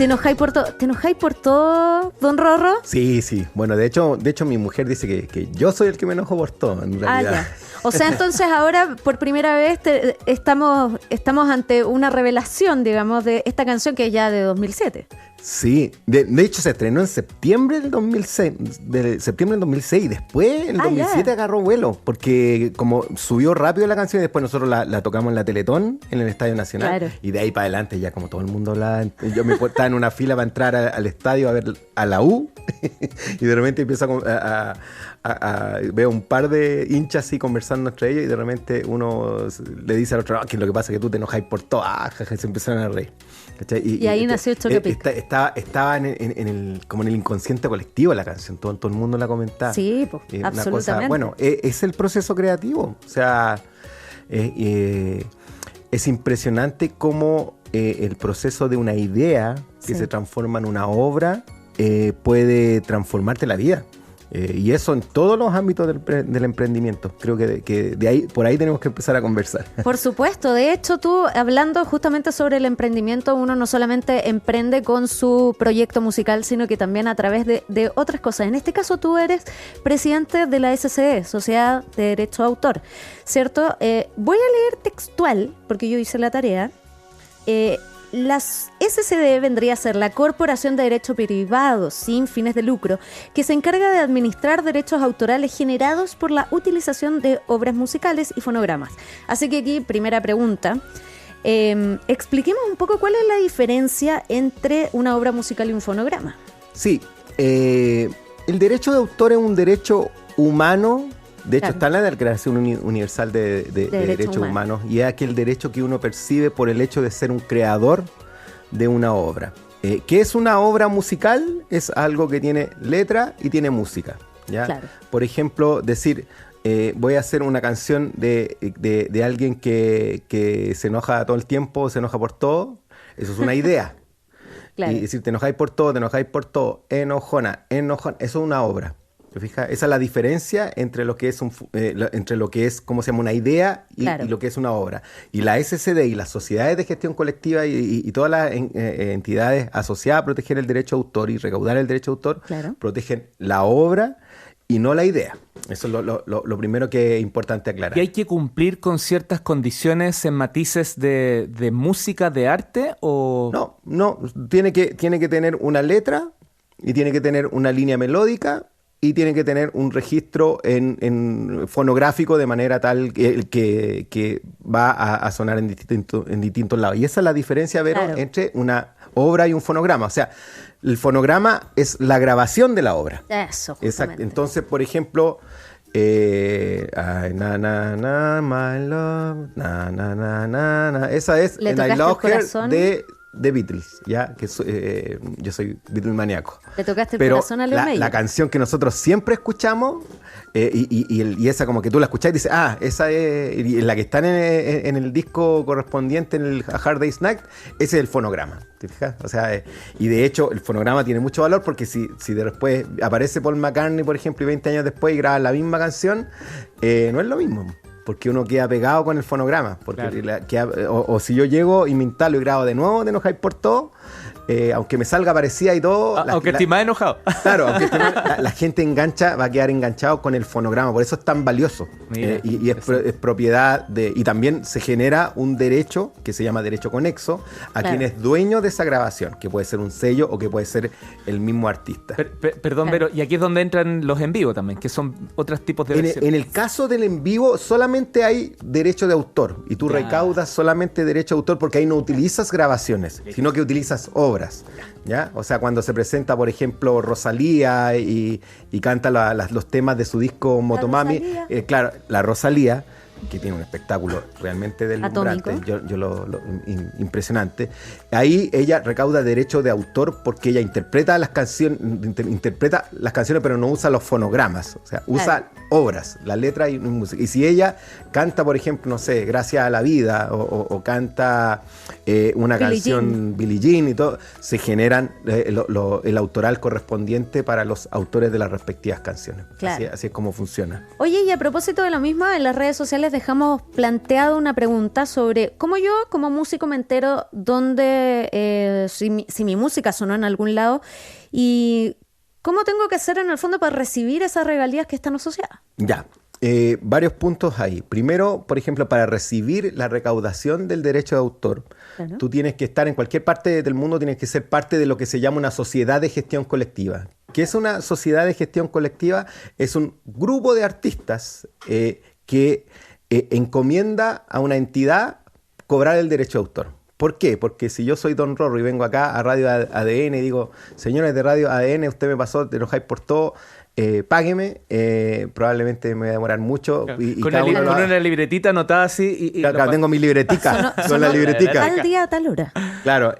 ¿Te enojáis por todo, don Rorro? Sí. Bueno, de hecho mi mujer dice que yo soy el que me enojo por todo, en realidad. Ya. O sea, entonces ahora por primera vez estamos ante una revelación, digamos, de esta canción que es ya de 2007. Sí, de hecho se estrenó en septiembre del 2006, y después en el 2007 agarró vuelo, porque como subió rápido la canción y después nosotros la tocamos en la Teletón, en el Estadio Nacional, claro. Y de ahí para adelante ya como todo el mundo hablaba, yo me estaba en una fila para entrar al estadio a ver a la U y de repente empiezo veo un par de hinchas así conversando entre ellos y de repente uno le dice al otro, que lo que pasa es que tú te enojáis por todo, se empezaron a reír. Y ahí nació Chocapic. Estaba como en el inconsciente colectivo la canción, todo el mundo la comentaba. Sí, pues, absolutamente. Bueno, es el proceso creativo, o sea, es impresionante cómo el proceso de una idea que se transforma en una obra puede transformarte la vida. Y eso en todos los ámbitos del emprendimiento. Creo que por ahí tenemos que empezar a conversar. Por supuesto. De hecho, tú hablando justamente sobre el emprendimiento, uno no solamente emprende con su proyecto musical, sino que también a través de otras cosas. En este caso, tú eres presidente de la SCD, Sociedad de Derecho de Autor, ¿cierto? Voy a leer textual, porque yo hice la tarea. Las SCD vendría a ser la Corporación de Derecho Privado sin fines de lucro que se encarga de administrar derechos autorales generados por la utilización de obras musicales y fonogramas. Así que aquí, primera pregunta, expliquemos un poco cuál es la diferencia entre una obra musical y un fonograma. Sí, el derecho de autor es un derecho humano. De hecho, está en la Declaración Universal de Derechos Humanos y es aquel derecho que uno percibe por el hecho de ser un creador de una obra. ¿Qué es una obra musical? Es algo que tiene letra y tiene música, ¿ya? Claro. Por ejemplo, decir, voy a hacer una canción de alguien que se enoja todo el tiempo, se enoja por todo, eso es una idea. Claro. Y decir, te enojáis por todo, enojona, eso es una obra. ¿Te fijas? Esa es la diferencia entre lo que es ¿cómo se llama? Una idea y lo que es una obra. Y la SCD y las sociedades de gestión colectiva y todas las entidades asociadas a proteger el derecho de autor y recaudar el derecho de autor, protegen la obra y no la idea. Eso es lo primero que es importante aclarar. ¿Y hay que cumplir con ciertas condiciones en matices de música, de arte? ¿O? No. Tiene que tener una letra y tiene que tener una línea melódica y tiene que tener un registro en fonográfico de manera tal que va a sonar en distintos lados. Y esa es la diferencia, Vero, entre una obra y un fonograma. O sea, el fonograma es la grabación de la obra. Eso, justamente. Exacto. Entonces, por ejemplo, na na na my love, na na na na na. Esa es And I Love Her de Beatles, ya que yo soy Beatles maníaco. Le tocaste el corazón a Leo Mayer. La canción que nosotros siempre escuchamos y esa como que tú la escuchás y dices, esa es y la que está en el disco correspondiente en el A Hard Day's Night, ese es el fonograma. ¿Te fijas? O sea, y de hecho el fonograma tiene mucho valor porque si después aparece Paul McCartney, por ejemplo, y 20 años después y graba la misma canción, no es lo mismo. Porque uno queda pegado con el fonograma. Porque o si yo llego y me instalo y grabo de nuevo, te enojáis por todo, aunque me salga parecida y todo. Aunque estés más enojado. Claro, aunque la gente va a quedar enganchado con el fonograma. Por eso es tan valioso. Y es propiedad de. Y también se genera un derecho que se llama derecho conexo a quien es dueño de esa grabación, que puede ser un sello o que puede ser el mismo artista. Perdón, pero y aquí es donde entran los en vivo también, que son otros tipos de versiones. En el caso del en vivo, solamente hay derecho de autor. Y tú recaudas solamente derecho de autor porque ahí no utilizas grabaciones, sino que utilizas obras. ¿Ya? O sea, cuando se presenta, por ejemplo, Rosalía y canta los temas de su disco Motomami, claro, la Rosalía, que tiene un espectáculo realmente deslumbrante, impresionante. Ahí ella recauda derecho de autor porque ella interpreta las canciones, pero no usa los fonogramas, o sea, usa obras, la letra y música. Y si ella canta, por ejemplo, no sé, Gracias a la Vida o canta una canción Billie Jean y todo, se generan el autoral correspondiente para los autores de las respectivas canciones. Claro. Así es como funciona. Oye, y a propósito de lo mismo, en las redes sociales dejamos planteado una pregunta sobre cómo yo, como músico, me entero dónde, si mi música sonó en algún lado y cómo tengo que hacer en el fondo para recibir esas regalías que están asociadas. Ya. Varios puntos ahí. Primero, por ejemplo, para recibir la recaudación del derecho de autor, claro, tú tienes que estar en cualquier parte del mundo, tienes que ser parte de lo que se llama una sociedad de gestión colectiva. ¿Qué es una sociedad de gestión colectiva? Es un grupo de artistas que encomienda a una entidad cobrar el derecho de autor. ¿Por qué? Porque si yo soy Don Rorro y vengo acá a Radio ADN y digo, señores de Radio ADN, usted me pasó, te enojáis por todo, págueme, probablemente me voy a demorar mucho. Claro. Con una libretita anotada así. Claro, tengo mi libretica. Con la libretica. Tal día, tal hora. Claro,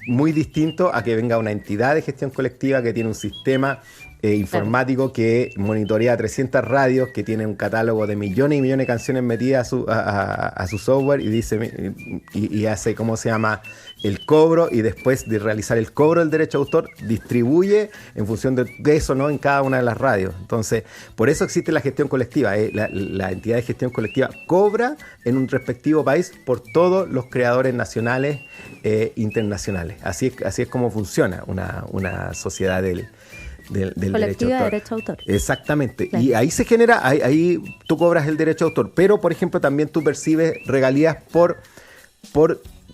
muy distinto a que venga una entidad de gestión colectiva que tiene un sistema informático que monitorea 300 radios, que tiene un catálogo de millones y millones de canciones metidas a su software y dice y hace, ¿cómo se llama?, el cobro, y después de realizar el cobro del derecho de autor, distribuye en función de eso, ¿no?, en cada una de las radios. Entonces, por eso existe la gestión colectiva. La entidad de gestión colectiva cobra en un respectivo país por todos los creadores nacionales e internacionales. Así es como funciona una sociedad del derecho de autor. Exactamente. Claro. Y ahí se genera, ahí tú cobras el derecho de autor, pero por ejemplo también tú percibes regalías por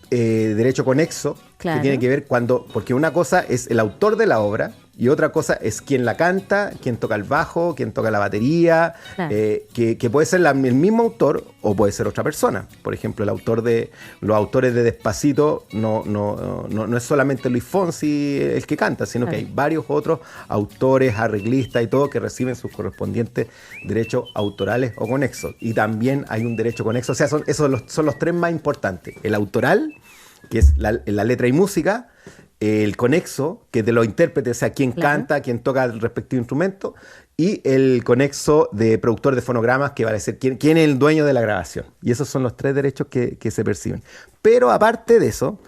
derecho conexo, claro, que tiene que ver porque una cosa es el autor de la obra y otra cosa es quien la canta, quien toca el bajo, quien toca la batería, claro, que puede ser el mismo autor o puede ser otra persona. Por ejemplo, los autores de Despacito no es solamente Luis Fonsi el que canta, sino claro, que hay varios otros autores, arreglistas y todo que reciben sus correspondientes derechos autorales o conexos. Y también hay un derecho conexo, o sea, esos son los tres más importantes. El autoral, que es la letra y música; el conexo, que es de los intérpretes, o sea, quién claro, canta, quién toca el respectivo instrumento; y el conexo de productor de fonogramas, que va a ser quién es el dueño de la grabación. Y esos son los tres derechos que se perciben. Pero aparte de eso,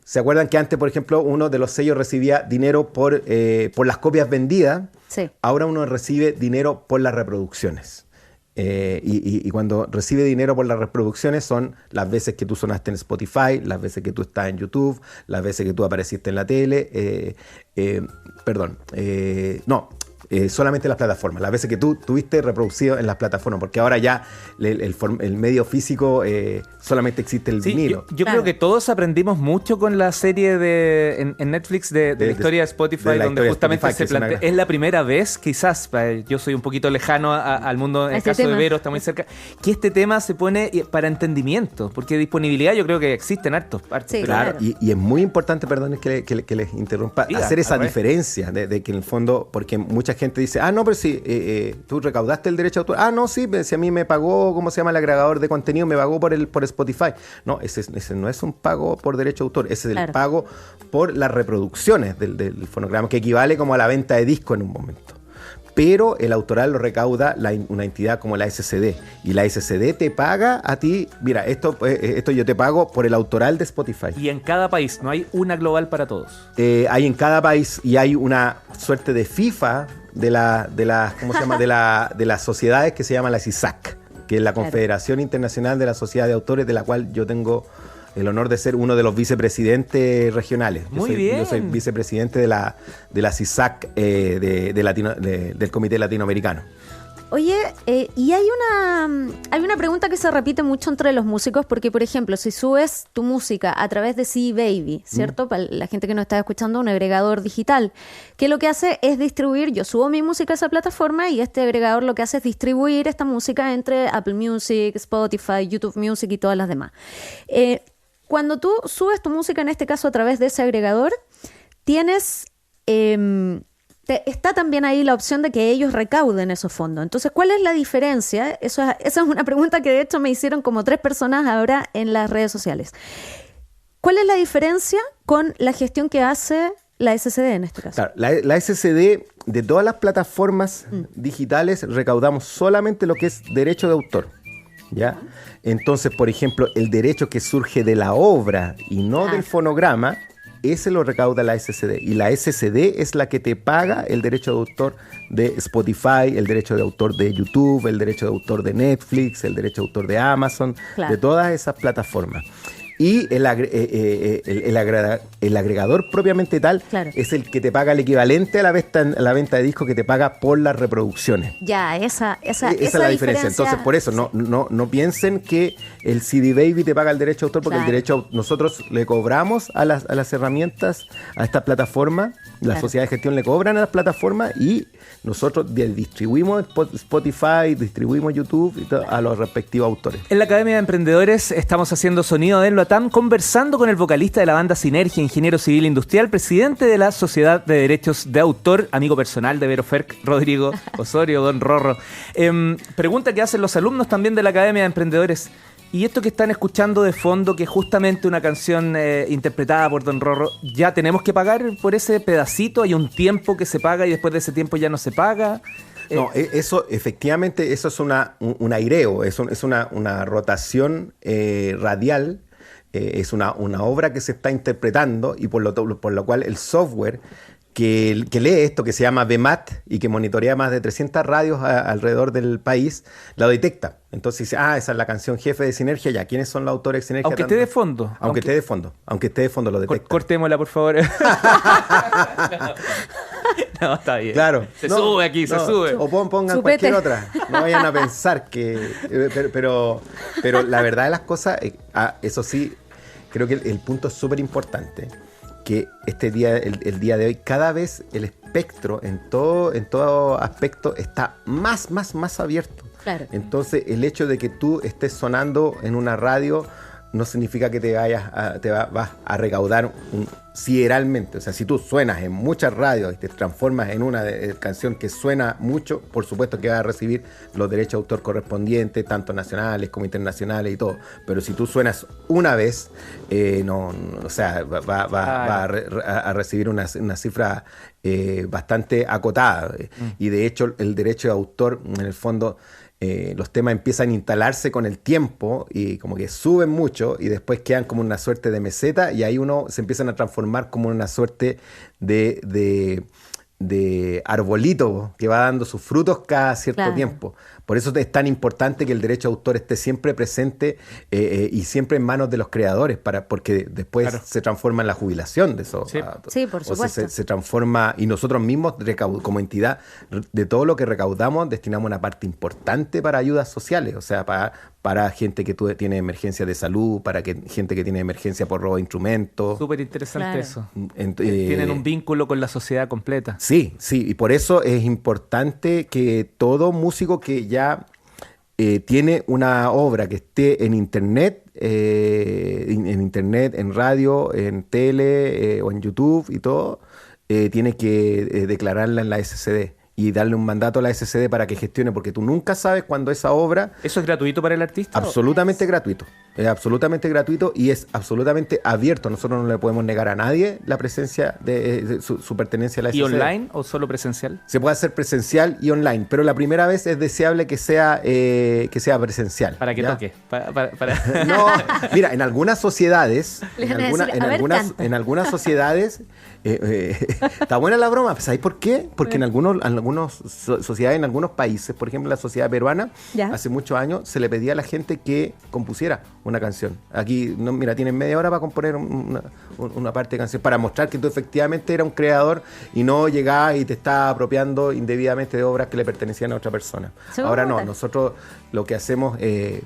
¿se acuerdan que antes, por ejemplo, uno de los sellos recibía dinero por las copias vendidas? Sí. Ahora uno recibe dinero por las reproducciones. Y cuando recibe dinero por las reproducciones son las veces que tú sonaste en Spotify, las veces que tú estás en YouTube, las veces que tú apareciste en la tele, solamente las plataformas, las veces que tú tuviste reproducido en las plataformas, porque ahora ya el medio físico solamente existe el vinilo. Yo claro, creo que todos aprendimos mucho con la serie en Netflix de la historia de Spotify, donde justamente Spotify, se plantea, es la primera vez, quizás, yo soy un poquito lejano al mundo, en el caso de Vero, está muy cerca, que este tema se pone para entendimiento, porque disponibilidad yo creo que existen hartos. Sí, claro. Y es muy importante, perdón que les interrumpa, hacer esa diferencia de que en el fondo, porque mucha gente dice, no, pero si tú recaudaste el derecho de autor, no, sí, si a mí me pagó, ¿cómo se llama?, el agregador de contenido, me pagó por Spotify. No, ese no es un pago por derecho de autor, ese es el pago por las reproducciones del fonograma, que equivale como a la venta de disco en un momento. Pero el autoral lo recauda una entidad como la SCD, y la SCD te paga a ti, mira, esto yo te pago por el autoral de Spotify. Y en cada país, ¿no hay una global para todos? Hay en cada país, y hay una suerte de FIFA de las sociedades que se llama la CISAC, que es la Confederación Internacional de la Sociedad de Autores, de la cual yo tengo el honor de ser uno de los vicepresidentes regionales. Yo soy vicepresidente de la CISAC del Comité Latinoamericano. Oye, y hay una pregunta que se repite mucho entre los músicos, porque, por ejemplo, si subes tu música a través de C-Baby, ¿cierto? Para la gente que no está escuchando, un agregador digital, que lo que hace es distribuir, yo subo mi música a esa plataforma y este agregador lo que hace es distribuir esta música entre Apple Music, Spotify, YouTube Music y todas las demás. Cuando tú subes tu música, en este caso a través de ese agregador, tienes... está también ahí la opción de que ellos recauden esos fondos. Entonces, ¿cuál es la diferencia? Esa es una pregunta que de hecho me hicieron como 3 personas ahora en las redes sociales. ¿Cuál es la diferencia con la gestión que hace la SCD en este caso? Claro, la SCD, de todas las plataformas digitales, recaudamos solamente lo que es derecho de autor, ¿ya? Entonces, por ejemplo, el derecho que surge de la obra y no del fonograma, ese lo recauda la SCD. Y la SCD es la que te paga el derecho de autor de Spotify, el derecho de autor de YouTube, el derecho de autor de Netflix, el derecho de autor de Amazon, de todas esas plataformas. Y el agregador propiamente tal es el que te paga el equivalente a la venta de discos, que te paga por las reproducciones. Ya, esa es la diferencia. Entonces, por eso, no piensen que el CD Baby te paga el derecho de autor, porque el derecho nosotros le cobramos a las herramientas, a esta plataforma, la sociedad de gestión le cobran a las plataformas y nosotros distribuimos Spotify, distribuimos YouTube y a los respectivos autores. En la Academia de Emprendedores estamos haciendo Sonido de Latam, conversando con el vocalista de la banda Sinergia, ingeniero civil industrial, presidente de la Sociedad de Derechos de Autor, amigo personal de Vero Ferk, Rodrigo Osorio, Don Rorro. Pregunta que hacen los alumnos también de la Academia de Emprendedores. Y esto que están escuchando de fondo, que es justamente una canción interpretada por Don Rorro, ¿ya tenemos que pagar por ese pedacito? ¿Hay un tiempo que se paga y después de ese tiempo ya no se paga? No, eso efectivamente, eso es un aireo, es una rotación radial, es una obra que se está interpretando y por lo cual el software que lee esto, que se llama BMAT y que monitorea más de 300 radios alrededor del país, la detecta. Entonces dice, esa es la canción jefe de Sinergia, ya. ¿Quiénes son los autores de Sinergia? Aunque esté de fondo. Aunque esté de fondo, lo detecta. Cortémosla, por favor. No, está bien. Claro. Se sube. O pongan cualquier otra. No vayan a pensar que... Pero la verdad de las cosas, eso sí, creo que el punto es súper importante. Que este día, el día de hoy, cada vez el espectro en todo aspecto está más abierto. Claro. Entonces, el hecho de que tú estés sonando en una radio no significa que vas a recaudar sideralmente. O sea, si tú suenas en muchas radios y te transformas en una canción que suena mucho, por supuesto que vas a recibir los derechos de autor correspondientes, tanto nacionales como internacionales y todo. Pero si tú suenas una vez, va a recibir una cifra bastante acotada. Y de hecho, el derecho de autor, en el fondo, los temas empiezan a instalarse con el tiempo y como que suben mucho y después quedan como una suerte de meseta y ahí se empiezan a transformar como una suerte de arbolito que va dando sus frutos cada cierto tiempo. Por eso es tan importante que el derecho de autor esté siempre presente y siempre en manos de los creadores, porque después se transforma en la jubilación de eso. Sí, por supuesto. Se transforma, y nosotros mismos como entidad, de todo lo que recaudamos, destinamos una parte importante para ayudas sociales, o sea, para gente que tiene emergencias de salud, para gente que tiene emergencia por robo de instrumentos. Súper interesante eso. Tienen un vínculo con la sociedad completa. Sí, y por eso es importante que todo músico que ya tiene una obra que esté en internet, en radio, en tele o en YouTube y todo, tiene que declararla en la SCD y darle un mandato a la SCD para que gestione, porque tú nunca sabes cuándo esa obra... ¿Eso es gratuito para el artista? Absolutamente gratuito. Es absolutamente gratuito y es absolutamente abierto. Nosotros no le podemos negar a nadie la presencia de su pertenencia a la SCD. ¿Y online o solo presencial? Se puede hacer presencial y online, pero la primera vez es deseable que sea presencial. ¿Para que toque? No, mira, en algunas sociedades, en algunas sociedades, está buena la broma. ¿Sabes por qué? Porque en algunas sociedades, en algunos países, por ejemplo, la sociedad peruana, hace muchos años se le pedía a la gente que compusiera una canción. Aquí, tienen media hora para componer una parte de canción, para mostrar que tú efectivamente eras un creador y no llegabas y te estabas apropiando indebidamente de obras que le pertenecían a otra persona. Ahora no, nosotros lo que hacemos,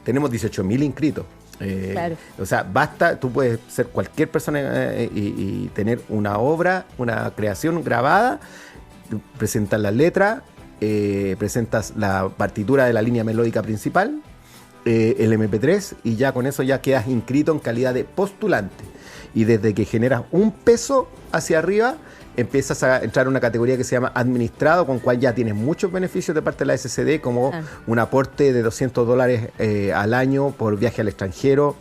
tenemos 18.000 inscritos. Claro. O sea, basta, tú puedes ser cualquier persona y tener una obra, una creación grabada, presentas la letra, presentas la partitura de la línea melódica principal, el MP3, y ya con eso ya quedas inscrito en calidad de postulante. Y desde que generas un peso hacia arriba, empiezas a entrar a una categoría que se llama administrado, con cual ya tienes muchos beneficios de parte de la SCD, como un aporte de $200 al año por viaje al extranjero,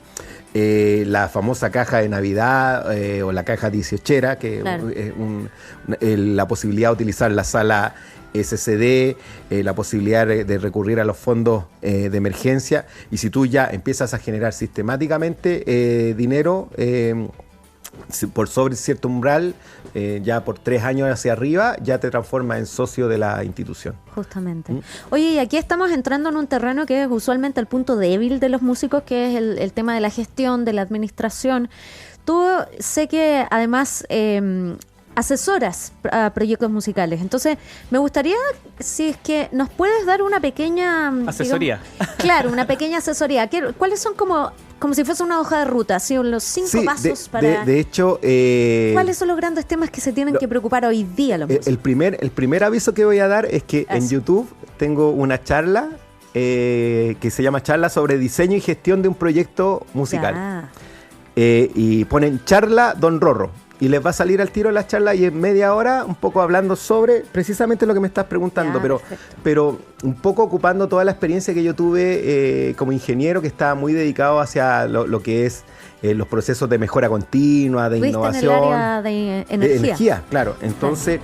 la famosa caja de Navidad o la caja 18era, que es la posibilidad de utilizar la sala SCD, la posibilidad de recurrir a los fondos de emergencia. Y si tú ya empiezas a generar sistemáticamente dinero por sobre cierto umbral, ya por 3 años hacia arriba, ya te transformas en socio de la institución. Justamente. Oye, y aquí estamos entrando en un terreno que es usualmente el punto débil de los músicos, que es el tema de la gestión, de la administración. Tú sé que además asesoras a proyectos musicales. Entonces, me gustaría, si es que nos puedes dar una pequeña... asesoría. Digamos, claro, una pequeña asesoría. ¿Cuáles son como si fuese una hoja de ruta, ¿sí? Los 5 pasos para... De hecho... ¿cuáles son los grandes temas que se tienen que preocupar hoy día los músicos? El primer aviso que voy a dar es que en YouTube tengo una charla que se llama Charla sobre diseño y gestión de un proyecto musical. Y ponen charla Don Rorro. Y les va a salir al tiro la charla y en media hora un poco hablando sobre precisamente lo que me estás preguntando, pero un poco ocupando toda la experiencia que yo tuve como ingeniero, que estaba muy dedicado hacia lo que es los procesos de mejora continua, de innovación. En el área de energía. De energía, claro. Entonces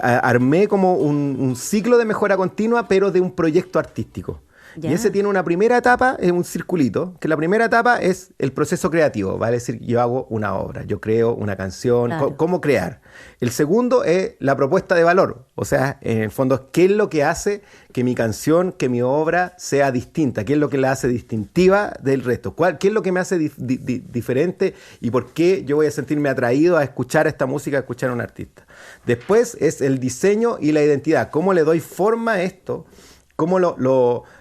armé como un ciclo de mejora continua, pero de un proyecto artístico. Y ese tiene una primera etapa, es un circulito, que la primera etapa es el proceso creativo, vale decir, yo hago una obra, yo creo una canción, cómo crear. El segundo es la propuesta de valor, o sea, en el fondo, ¿qué es lo que hace que mi canción, que mi obra sea distinta? ¿Qué es lo que la hace distintiva del resto? ¿Qué es lo que me hace diferente y por qué yo voy a sentirme atraído a escuchar esta música, a escuchar a un artista? Después es el diseño y la identidad, ¿cómo le doy forma a esto? ¿Cómo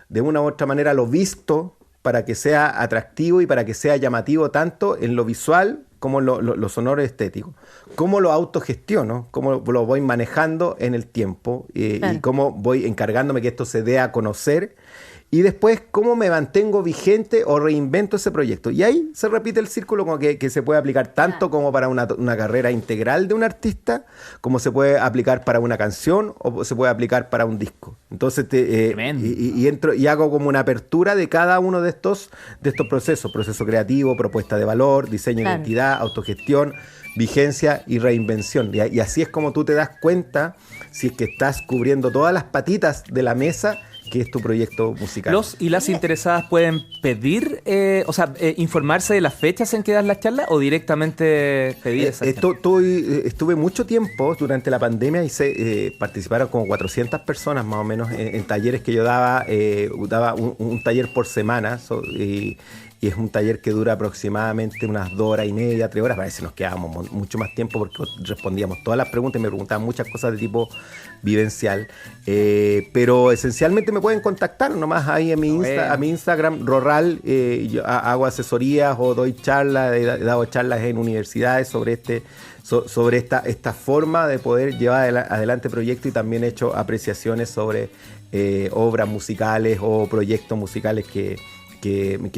de una u otra manera lo visto para que sea atractivo y para que sea llamativo tanto en lo visual como en lo sonoro y estético? ¿Cómo lo autogestiono? ¿Cómo lo voy manejando en el tiempo? Y cómo voy encargándome que esto se dé a conocer. Y después, ¿cómo me mantengo vigente o reinvento ese proyecto? Y ahí se repite el círculo como que se puede aplicar tanto como para una carrera integral de un artista, como se puede aplicar para una canción o se puede aplicar para un disco. Entonces, entro y hago como una apertura de cada uno de estos procesos. Proceso creativo, propuesta de valor, diseño de identidad, autogestión, vigencia y reinvención. Y así es como tú te das cuenta si es que estás cubriendo todas las patitas de la mesa que es tu proyecto musical. ¿Los y las interesadas pueden pedir, informarse de las fechas en que das las charlas o directamente pedir esa charla? Estuve mucho tiempo durante la pandemia y participaron como 400 personas más o menos en talleres que yo daba. Daba un taller por semana y es un taller que dura aproximadamente unas 2 horas y media, 3 horas. A veces nos quedábamos mucho más tiempo porque respondíamos todas las preguntas y me preguntaban muchas cosas de tipo vivencial. Pero esencialmente me pueden contactar nomás ahí en mi Instagram, Rorral. Yo hago asesorías o doy charlas, he dado charlas en universidades sobre esta forma de poder llevar adelante proyectos y también he hecho apreciaciones sobre obras musicales o proyectos musicales que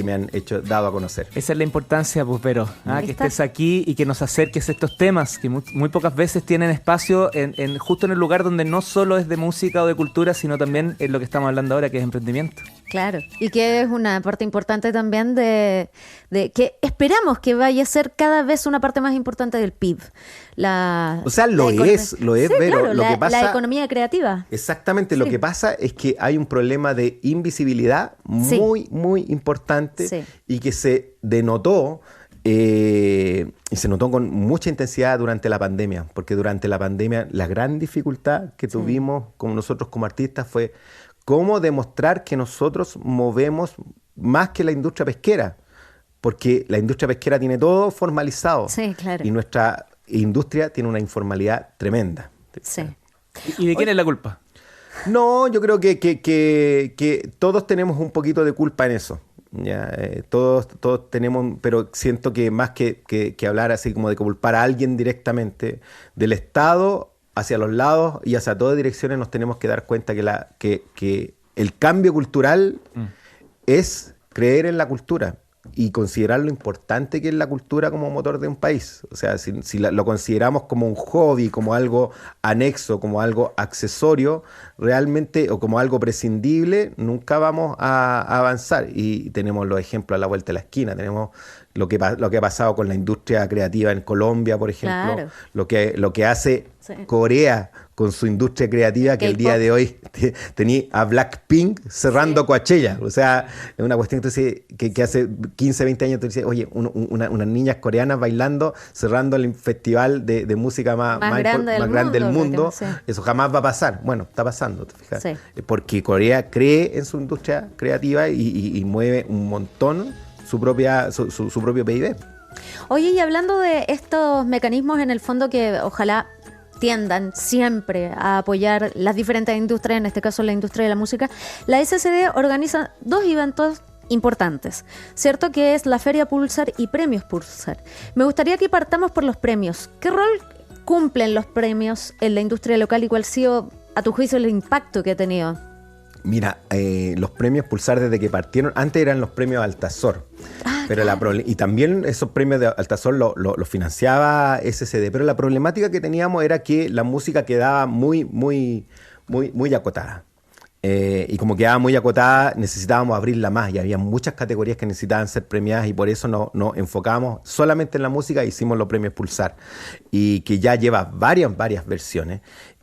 me han dado a conocer. Esa es la importancia, pues, Vero, que estés aquí y que nos acerques a estos temas que muy pocas veces tienen espacio justo en el lugar donde no solo es de música o de cultura, sino también en lo que estamos hablando ahora, que es emprendimiento. Claro, y que es una parte importante también de que esperamos que vaya a ser cada vez una parte más importante del PIB. Lo es, sí, pero claro, lo que pasa... La economía creativa. Exactamente, lo que pasa es que hay un problema de invisibilidad muy, muy importante y que se denotó y se notó con mucha intensidad durante la pandemia, porque durante la pandemia la gran dificultad que tuvimos como nosotros como artistas fue cómo demostrar que nosotros movemos más que la industria pesquera, porque la industria pesquera tiene todo formalizado y nuestra industria tiene una informalidad tremenda. Sí. ¿Y de quién es la culpa? No, yo creo que todos tenemos un poquito de culpa en eso. Ya, todos tenemos, pero siento que más que hablar así como de culpar a alguien directamente, del Estado hacia los lados y hacia todas direcciones nos tenemos que dar cuenta que el cambio cultural es creer en la cultura y considerar lo importante que es la cultura como motor de un país. O sea, si lo consideramos como un hobby, como algo anexo, como algo accesorio, realmente, o como algo prescindible, nunca vamos a avanzar. Y tenemos los ejemplos a la vuelta de la esquina. Tenemos lo que ha pasado con la industria creativa en Colombia, por ejemplo, lo que hace Corea con su industria creativa, que el día de hoy tenía a Blackpink cerrando Coachella. O sea, es una cuestión que hace 15, 20 años tú dices, oye, unas niñas coreanas bailando, cerrando el festival de música más grande del mundo. Eso jamás va a pasar. Bueno, está pasando, ¿te fijas? Sí. Porque Corea cree en su industria creativa y mueve un montón su propio PIB. Oye, y hablando de estos mecanismos en el fondo que ojalá tiendan siempre a apoyar las diferentes industrias, en este caso la industria de la música, la SCD organiza 2 eventos importantes, ¿cierto? Que es la Feria Pulsar y Premios Pulsar. Me gustaría que partamos por los premios. ¿Qué rol cumplen los premios en la industria local y cuál ha sido, a tu juicio, el impacto que ha tenido? Mira, los premios Pulsar desde que partieron, antes eran los premios Altazor, pero y también esos premios de Altazor los financiaba SCD, pero la problemática que teníamos era que la música quedaba muy acotada. Y como quedaba muy acotada, necesitábamos abrirla más y había muchas categorías que necesitaban ser premiadas y por eso nos enfocamos solamente en la música e hicimos los premios Pulsar, y que ya lleva varias versiones.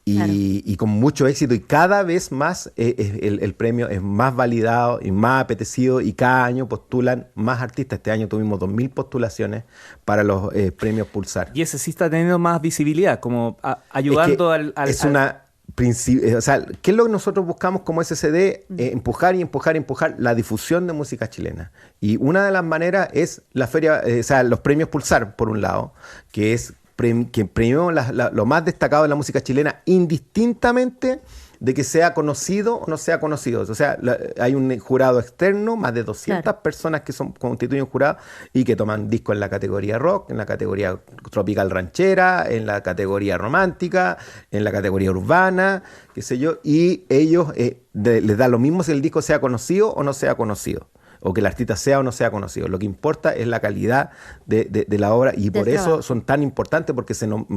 Y con mucho éxito, y cada vez más el premio es más validado y más apetecido, y cada año postulan más artistas. Este año tuvimos 2.000 postulaciones para los premios Pulsar. Y ese sí está teniendo más visibilidad, como ayudando o sea, ¿qué es lo que nosotros buscamos como SCD? Empujar la difusión de música chilena. Y una de las maneras es la feria, los premios Pulsar, por un lado, que es que premió lo más destacado de la música chilena, indistintamente de que sea conocido o no sea conocido. O sea, hay un jurado externo, más de 200 personas que constituyen un jurado y que toman discos en la categoría rock, en la categoría tropical ranchera, en la categoría romántica, en la categoría urbana, qué sé yo, y ellos les da lo mismo si el disco sea conocido o no sea conocido, o que el artista sea o no sea conocido. Lo que importa es la calidad de la obra, y por eso son tan importantes, porque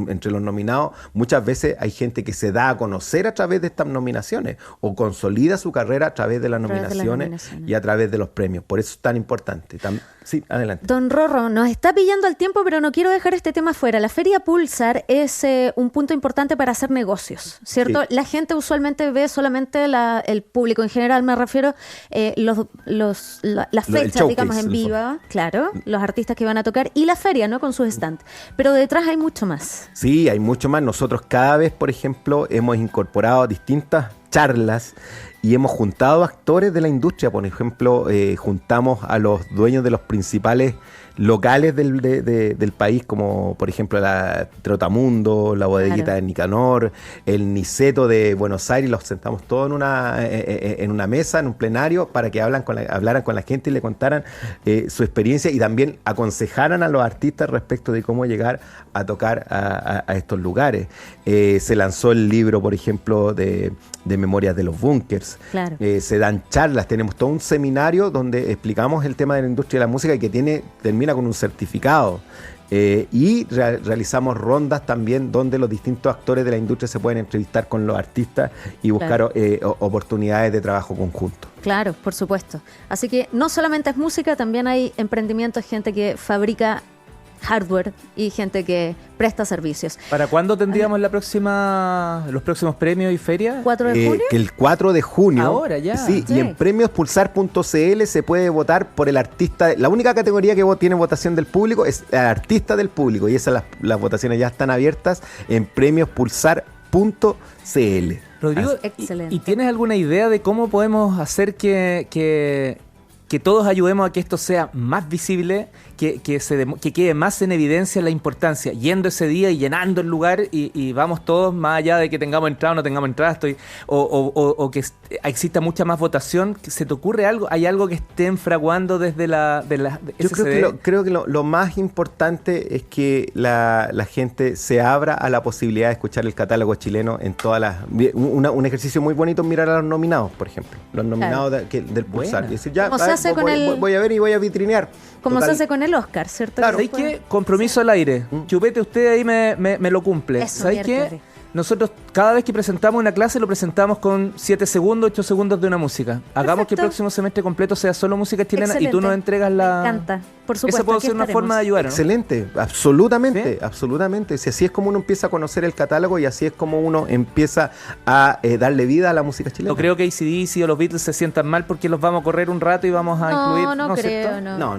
entre los nominados muchas veces hay gente que se da a conocer a través de estas nominaciones o consolida su carrera a través de las nominaciones y a través de los premios. Por eso es tan importante. Sí, adelante. Don Rorro, nos está pillando el tiempo, pero no quiero dejar este tema fuera. La Feria Pulsar es un punto importante para hacer negocios, ¿cierto? Sí. La gente usualmente ve solamente el público en general, me refiero, las fechas, digamos, en vivo, claro, los artistas que van a tocar y la feria, ¿no? Con sus stands. Pero detrás hay mucho más. Sí, hay mucho más. Nosotros cada vez, por ejemplo, hemos incorporado distintas charlas y hemos juntado actores de la industria. Por ejemplo, juntamos a los dueños de los principales locales del país, como por ejemplo la Trotamundo, la Bodeguita de Nicanor, el Niceto de Buenos Aires. Los sentamos todos en una mesa, en un plenario, para que hablaran con la gente y le contaran su experiencia, y también aconsejaran a los artistas respecto de cómo llegar a tocar a estos lugares. Se lanzó el libro, por ejemplo, de Memorias de los Bunkers. Claro. Se dan charlas, tenemos todo un seminario donde explicamos el tema de la industria de la música, y que termina con un certificado. Y realizamos rondas también donde los distintos actores de la industria se pueden entrevistar con los artistas y buscar oportunidades de trabajo conjunto. Claro, por supuesto. Así que no solamente es música, también hay emprendimientos, gente que fabrica hardware y gente que presta servicios. ¿Para cuándo tendríamos los próximos premios y ferias? ¿4 de junio? Que el 4 de junio. Ahora ya. Sí, y en premiospulsar.cl se puede votar por el artista. La única categoría que tiene votación del público es el artista del público, y esas las votaciones ya están abiertas en premiospulsar.cl. Rodrigo, ¿y tienes alguna idea de cómo podemos hacer que todos ayudemos a que esto sea más visible, que quede más en evidencia la importancia, yendo ese día y llenando el lugar, y vamos todos, más allá de que tengamos entrada o no tengamos entrada, o que exista mucha más votación? ¿Se te ocurre algo? ¿Hay algo que estén fraguando desde Yo creo que lo más importante es que la gente se abra a la posibilidad de escuchar el catálogo chileno en todas las... Un ejercicio muy bonito es mirar a los nominados, por ejemplo. Los nominados del Pulsar. Y decir, voy a ver y voy a vitrinear. Como se hace con el Oscar, ¿cierto? Claro. ¿Sabes qué? Compromiso al aire. Chupete, usted ahí me lo cumple. ¿Sabes qué? Nosotros cada vez que presentamos una clase lo presentamos con 7 segundos, 8 segundos de una música. Hagamos que el próximo semestre completo sea solo música chilena. Excelente. Y tú nos entregas la... Me encanta. por supuesto. Esa puede ser una forma de ayudar, ¿no? Excelente, absolutamente, absolutamente. Si así es como uno empieza a conocer el catálogo y así es como uno empieza a darle vida a la música chilena. No creo que AC/DC o los Beatles se sientan mal porque los vamos a correr un rato y vamos a incluir. No creo, no.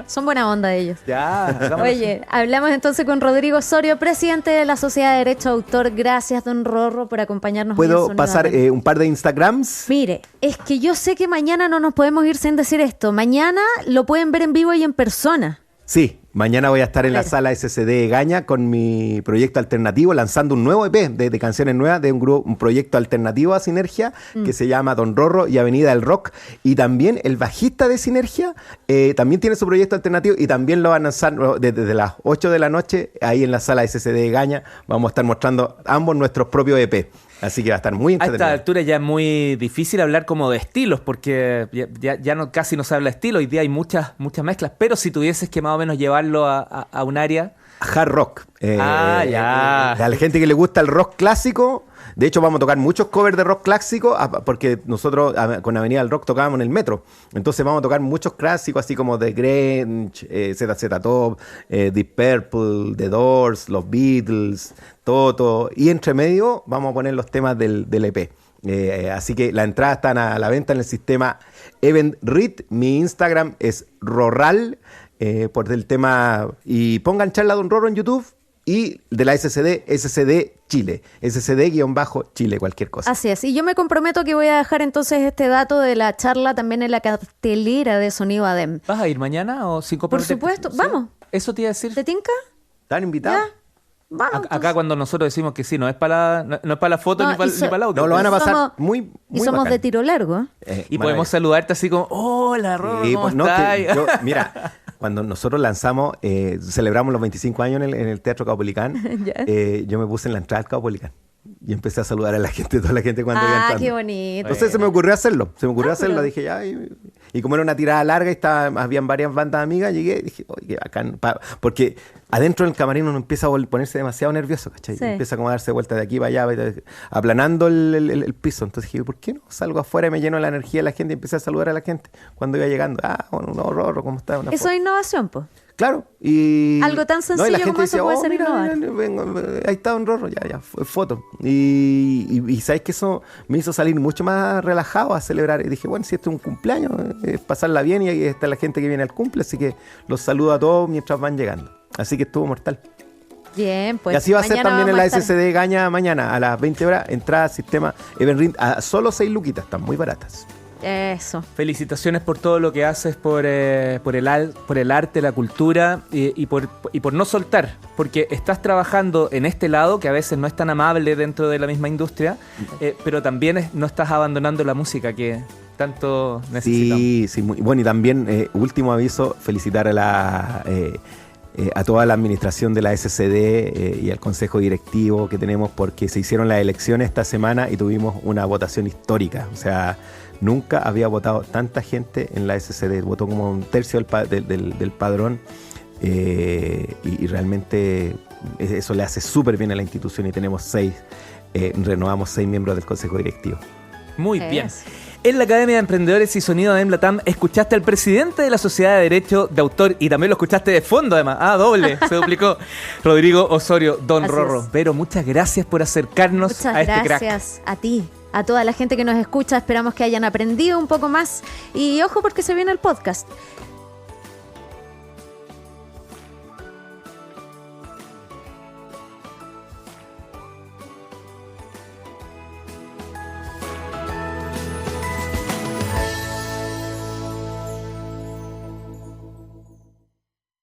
Son buena onda ellos. Ya. Oye, hablamos entonces con Rodrigo Osorio, presidente de la Sociedad de Derecho de Autor. Gracias, don Rorro, por acompañarnos. ¿Puedo pasar un par de Instagrams? Mire, es que yo sé que mañana no nos podemos ir sin decir esto. Mañana lo pueden ver en vivo y en persona. Sí, mañana voy a estar en la sala SCD Gaña con mi proyecto alternativo, lanzando un nuevo EP de canciones nuevas de un proyecto alternativo a Sinergia que se llama Don Rorro y Avenida del Rock. Y también el bajista de Sinergia también tiene su proyecto alternativo y también lo van a lanzar desde las 8 de la noche ahí en la sala SCD Gaña. Vamos a estar mostrando ambos nuestros propios EP. Así que va a estar muy entretenido. A esta altura ya es muy difícil hablar como de estilos, porque ya no, casi no se habla de estilo. Hoy día hay muchas mezclas, pero si tuvieses que más o menos llevarlo a un área... Hard rock. Ya. A la gente que le gusta el rock clásico... De hecho, vamos a tocar muchos covers de rock clásico porque nosotros con Avenida del Rock tocábamos en el metro. Entonces vamos a tocar muchos clásicos así como The Grinch, ZZ Top, Deep Purple, The Doors, los Beatles, Toto. Y entre medio vamos a poner los temas del EP. Así que la entrada están a la venta en el sistema Eventrit. Mi Instagram es Rorral por el tema. Y pongan charla Don Rorro en YouTube. Y de la SCD Chile, SCD-Chile, cualquier cosa. Así es, y yo me comprometo que voy a dejar entonces este dato de la charla también en la cartelera de Sonido ADEM. ¿Vas a ir mañana o sin Por supuesto, ¿Sí? vamos. Eso te iba a decir. ¿Te tinca? ¿Están invitados? ¿Ya? Vamos, acá cuando nosotros decimos que sí, no es para la foto ni para el audio. No, lo van a pasar muy y somos bacán. De tiro largo. Y podemos saludarte así como, hola, Rorro, ¿cómo estás? Mira, cuando nosotros lanzamos, celebramos los 25 años en el Teatro Caupolicán, yo me puse en la entrada al Caupolicán. Y empecé a saludar a la gente, toda la gente cuando iba entrando. Qué bonito. Entonces se me ocurrió hacerlo. Dije, ya. Y como era una tirada larga y habían varias bandas amigas, llegué y dije, oye, qué bacán. Porque adentro del camarín uno empieza a ponerse demasiado nervioso, ¿cachai? Sí. Empieza como a darse vueltas de aquí para allá, aplanando el piso. Entonces dije, ¿por qué no salgo afuera y me lleno de la energía de la gente y empecé a saludar a la gente cuando iba llegando? Bueno, Rorro, ¿cómo está? Eso es innovación, pues. Claro, y... Algo tan sencillo la gente como eso decía, puede ser innovar. Ahí está Don Rorro, ya, foto. Y sabes que eso me hizo salir mucho más relajado a celebrar. Y dije, bueno, si esto es un cumpleaños, es pasarla bien y ahí está la gente que viene al cumple, así que los saludo a todos mientras van llegando. Así que estuvo mortal. Bien, pues. Y así va a ser también en la SCD Gaña mañana, a las 20 horas, entrada sistema Eventrit a solo 6 luquitas, están muy baratas. Eso. Felicitaciones por todo lo que haces por el arte, la cultura y por no soltar, porque estás trabajando en este lado que a veces no es tan amable dentro de la misma industria, pero también no estás abandonando la música que tanto necesitamos. Sí, muy bueno. Y también, último aviso, felicitar a toda la administración de la SCD y al consejo directivo que tenemos, porque se hicieron las elecciones esta semana y tuvimos una votación histórica. O sea, nunca había votado tanta gente en la SCD. Votó como un tercio del padrón y realmente eso le hace súper bien a la institución y tenemos renovamos 6 miembros del consejo directivo. Muy bien. En la Academia de Emprendedores y Sonido ADEM Latam escuchaste al presidente de la Sociedad de Derecho de Autor y también lo escuchaste de fondo además. Doble, se duplicó. Rodrigo Osorio, Don Rorro. Pero muchas gracias por acercarnos a este crack. Gracias a ti, a toda la gente que nos escucha. Esperamos que hayan aprendido un poco más. Y ojo porque se viene el podcast.